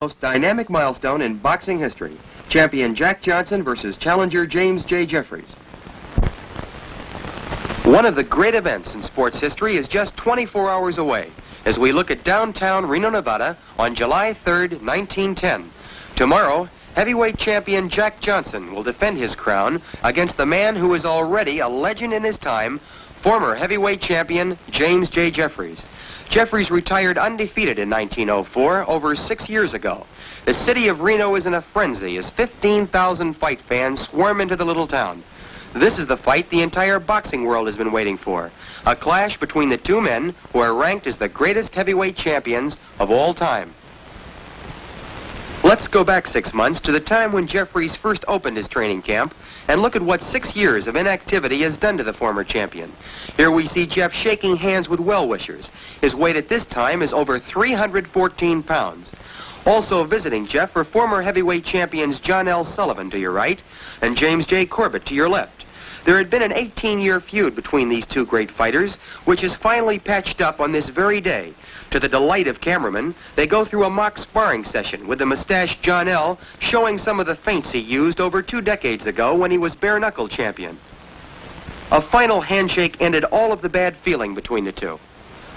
Most dynamic milestone in boxing history. Champion Jack Johnson versus challenger James J. Jeffries. One of the great events in sports history is just 24 hours away as we look at downtown Reno, Nevada on July 3rd, 1910. Tomorrow, heavyweight champion Jack Johnson will defend his crown against the man who is already a legend in his time, former heavyweight champion James J. Jeffries. Jeffries retired undefeated in 1904, over 6 years ago. The city of Reno is in a frenzy as 15,000 fight fans swarm into the little town. This is the fight the entire boxing world has been waiting for. A clash between the two men who are ranked as the greatest heavyweight champions of all time. Let's go back 6 months to the time when Jeffries first opened his training camp and look at what 6 years of inactivity has done to the former champion. Here we see Jeff shaking hands with well-wishers. His weight at this time is over 314 pounds. Also visiting Jeff are former heavyweight champions John L. Sullivan to your right and James J. Corbett to your left. There had been an 18-year feud between these two great fighters, which is finally patched up on this very day. To the delight of cameramen, they go through a mock sparring session with the mustached John L. showing some of the feints he used over 2 decades ago when he was bare-knuckle champion. A final handshake ended all of the bad feeling between the two.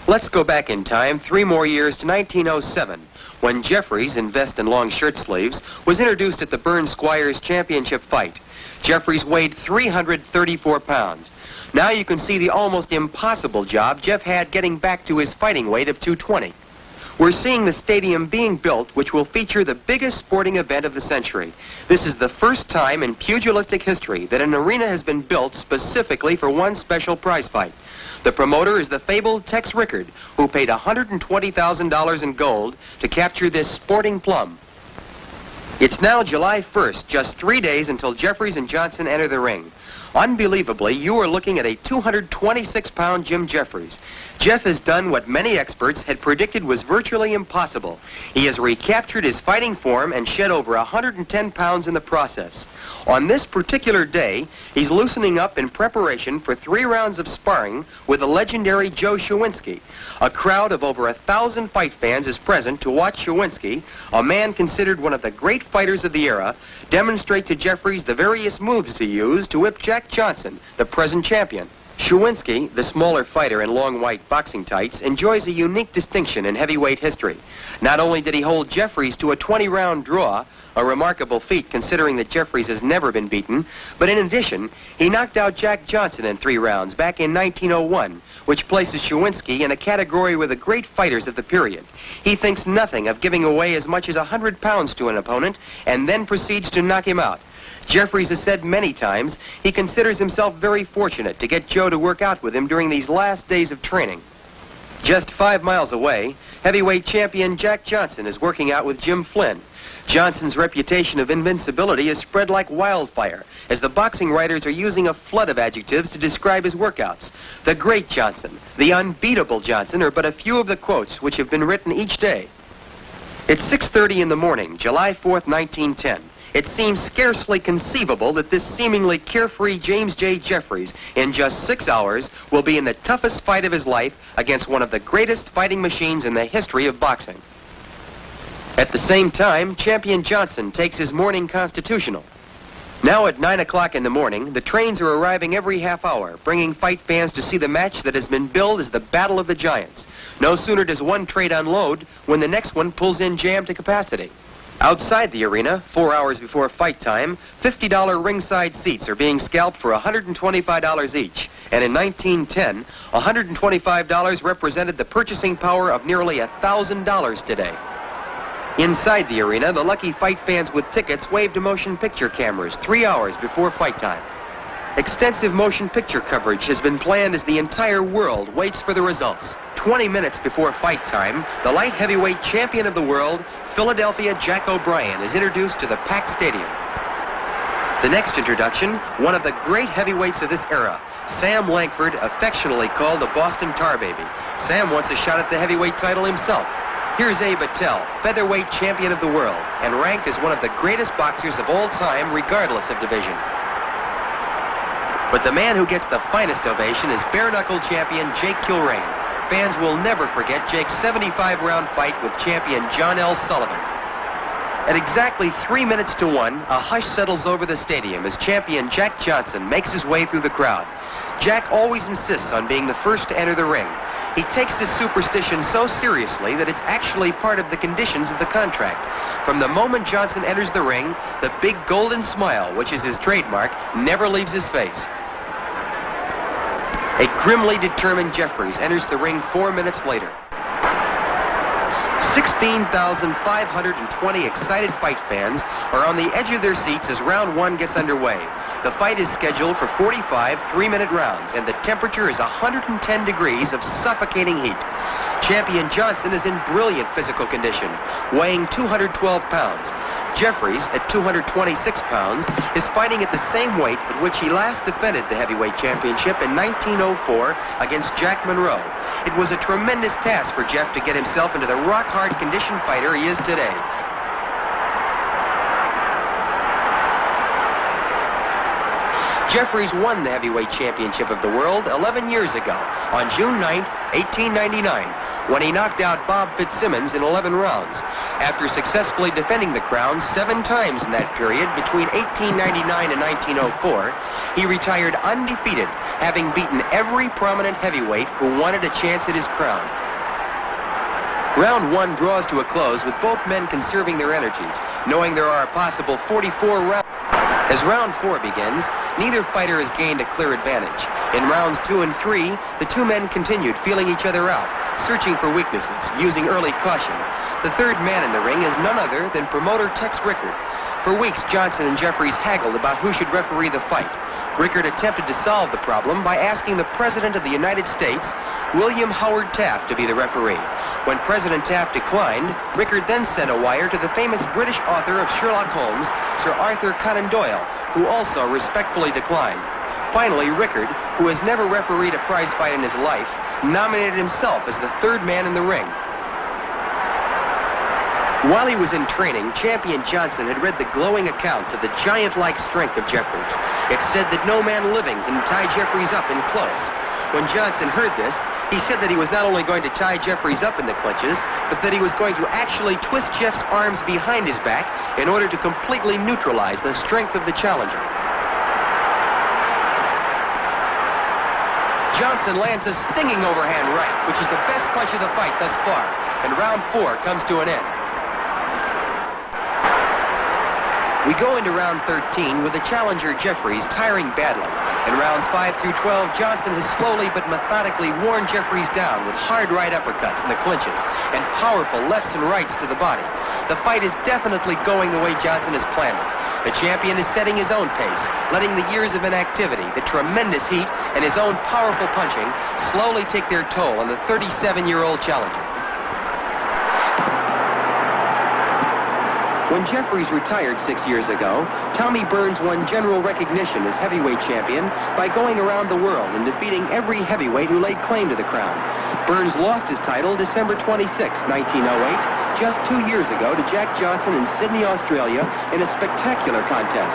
Let's go back in time 3 more years to 1907, when Jeffries, in vest and long shirt sleeves, was introduced at the Burns Squires Championship fight. Jeffries weighed 334 pounds. Now you can see the almost impossible job Jeff had getting back to his fighting weight of 220. We're seeing the stadium being built, which will feature the biggest sporting event of the century. This is the first time in pugilistic history that an arena has been built specifically for one special prize fight. The promoter is the fabled Tex Rickard, who paid $120,000 in gold to capture this sporting plum. It's now July 1st, just 3 days until Jeffries and Johnson enter the ring. Unbelievably, you are looking at a 226-pound Jim Jeffries. Jeff has done what many experts had predicted was virtually impossible. He has recaptured his fighting form and shed over 110 pounds in the process. On this particular day, he's loosening up in preparation for 3 rounds of sparring with the legendary Joe Shawinski. A crowd of over 1,000 fight fans is present to watch Shawinski, a man considered one of the great fighters of the era, demonstrate to Jeffries the various moves he used to whip Jack Johnson, the present champion. Shawinski, the smaller fighter in long white boxing tights, enjoys a unique distinction in heavyweight history. Not only did he hold Jeffries to a 20-round draw, a remarkable feat considering that Jeffries has never been beaten, but in addition, he knocked out Jack Johnson in 3 rounds back in 1901, which places Shawinski in a category with the great fighters of the period. He thinks nothing of giving away as much as 100 pounds to an opponent and then proceeds to knock him out. Jeffries has said many times he considers himself very fortunate to get Joe to work out with him during these last days of training. Just 5 miles away, heavyweight champion Jack Johnson is working out with Jim Flynn. Johnson's reputation of invincibility is spread like wildfire, as the boxing writers are using a flood of adjectives to describe his workouts. The great Johnson, the unbeatable Johnson are but a few of the quotes which have been written each day. It's 6:30 in the morning, July 4th, 1910. It seems scarcely conceivable that this seemingly carefree James J. Jeffries, in just 6 hours, will be in the toughest fight of his life against one of the greatest fighting machines in the history of boxing. At the same time, champion Johnson takes his morning constitutional. Now at 9 o'clock in the morning, the trains are arriving every half hour, bringing fight fans to see the match that has been billed as the Battle of the Giants. No sooner does one train unload when the next one pulls in jam to capacity. Outside the arena, 4 hours before fight time, $50 ringside seats are being scalped for $125 each. And in 1910, $125 represented the purchasing power of nearly $1,000 today. Inside the arena, the lucky fight fans with tickets waved to motion picture cameras 3 hours before fight time. Extensive motion picture coverage has been planned as the entire world waits for the results. 20 minutes before fight time, the light heavyweight champion of the world, Philadelphia Jack O'Brien, is introduced to the packed stadium. The next introduction, one of the great heavyweights of this era, Sam Lankford, affectionately called the Boston Tar Baby. Sam wants a shot at the heavyweight title himself. Here's Abe Attell, featherweight champion of the world, and ranked as one of the greatest boxers of all time, regardless of division. But the man who gets the finest ovation is bare-knuckle champion Jake Kilrain. Fans will never forget Jake's 75-round fight with champion John L. Sullivan. At exactly 3 minutes to 1, a hush settles over the stadium as champion Jack Johnson makes his way through the crowd. Jack always insists on being the first to enter the ring. He takes this superstition so seriously that it's actually part of the conditions of the contract. From the moment Johnson enters the ring, the big golden smile, which is his trademark, never leaves his face. A grimly determined Jeffries enters the ring 4 minutes later. 16,520 excited fight fans are on the edge of their seats as round 1 gets underway. The fight is scheduled for 45 3-minute rounds, and the temperature is 110 degrees of suffocating heat. Champion Johnson is in brilliant physical condition, weighing 212 pounds. Jeffries, at 226 pounds, is fighting at the same weight at which he last defended the heavyweight championship in 1904 against Jack Monroe. It was a tremendous task for Jeff to get himself into the rock-hard conditioned fighter he is today. Jeffries won the heavyweight championship of the world 11 years ago on June 9th, 1899, when he knocked out Bob Fitzsimmons in 11 rounds. After successfully defending the crown 7 times in that period between 1899 and 1904, he retired undefeated, having beaten every prominent heavyweight who wanted a chance at his crown. Round 1 draws to a close with both men conserving their energies, knowing there are a possible 44 rounds. As round 4 begins, neither fighter has gained a clear advantage. In rounds 2 and 3, the two men continued feeling each other out, searching for weaknesses, using early caution. The third man in the ring is none other than promoter Tex Rickard. For weeks, Johnson and Jeffries haggled about who should referee the fight. Rickard attempted to solve the problem by asking the President of the United States, William Howard Taft, to be the referee. When President Taft declined, Rickard then sent a wire to the famous British author of Sherlock Holmes, Sir Arthur Conan Doyle, who also respectfully declined. Finally, Rickard, who has never refereed a prize fight in his life, nominated himself as the third man in the ring. While he was in training, champion Johnson had read the glowing accounts of the giant-like strength of Jeffries. It said that no man living can tie Jeffries up in close. When Johnson heard this, he said that he was not only going to tie Jeffries up in the clinches, but that he was going to actually twist Jeff's arms behind his back in order to completely neutralize the strength of the challenger. Johnson lands a stinging overhand right, which is the best punch of the fight thus far, and round 4 comes to an end. We go into round 13 with the challenger Jeffries tiring badly. In rounds 5 through 12, Johnson has slowly but methodically worn Jeffries down with hard right uppercuts in the clinches and powerful lefts and rights to the body. The fight is definitely going the way Johnson has planned it. The champion is setting his own pace, letting the years of inactivity, the tremendous heat, and his own powerful punching slowly take their toll on the 37-year-old challenger. When Jeffries retired 6 years ago, Tommy Burns won general recognition as heavyweight champion by going around the world and defeating every heavyweight who laid claim to the crown. Burns lost his title December 26, 1908, just 2 years ago to Jack Johnson in Sydney, Australia, in a spectacular contest.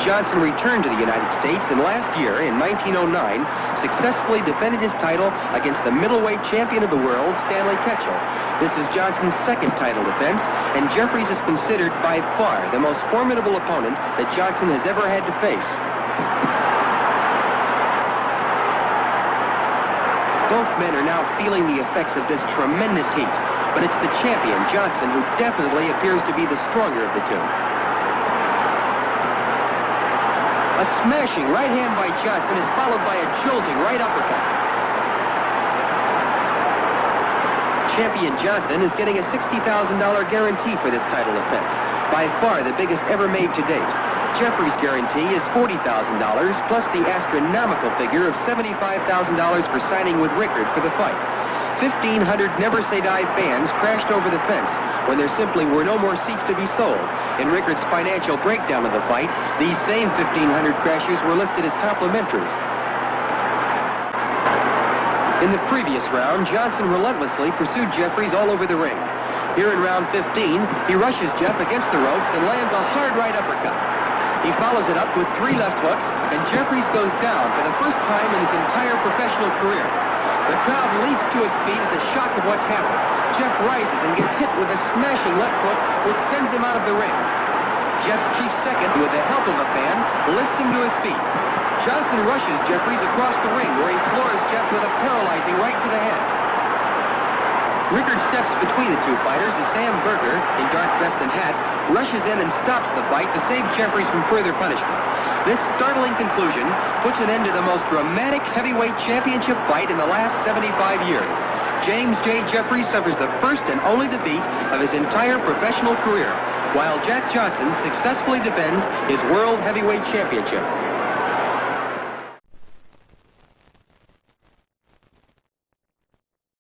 Johnson returned to the United States and last year, in 1909, successfully defended his title against the middleweight champion of the world, Stanley Ketchel. This is Johnson's second title defense, and Jeffries is considered by far the most formidable opponent that Johnson has ever had to face. Both men are now feeling the effects of this tremendous heat, but it's the champion, Johnson, who definitely appears to be the stronger of the two. A smashing right hand by Johnson is followed by a jolting right uppercut. Champion Johnson is getting a $60,000 guarantee for this title defense, by far the biggest ever made to date. Jeffries' guarantee is $40,000, plus the astronomical figure of $75,000 for signing with Rickard for the fight. 1,500 never-say-die fans crashed over the fence when there simply were no more seats to be sold. In Rickard's financial breakdown of the fight, these same 1,500 crashers were listed as complimentaries. In the previous round, Johnson relentlessly pursued Jeffries all over the ring. Here in round 15, he rushes Jeff against the ropes and lands a hard right uppercut. He follows it up with 3 left hooks, and Jeffries goes down for the first time in his entire professional career. The crowd leaps to its feet at the shock of what's happened. Jeff rises and gets hit with a smashing left hook, which sends him out of the ring. Jeff's chief second, with the help of a fan, lifts him to his feet. Johnson rushes Jeffries across the ring, where he floors Jeff with a paralyzing right to the head. Rickard steps between the two fighters as Sam Berger, in dark vest and hat, rushes in and stops the fight to save Jeffries from further punishment. This startling conclusion puts an end to the most dramatic heavyweight championship fight in the last 75 years. James J. Jeffries suffers the first and only defeat of his entire professional career, while Jack Johnson successfully defends his World Heavyweight Championship.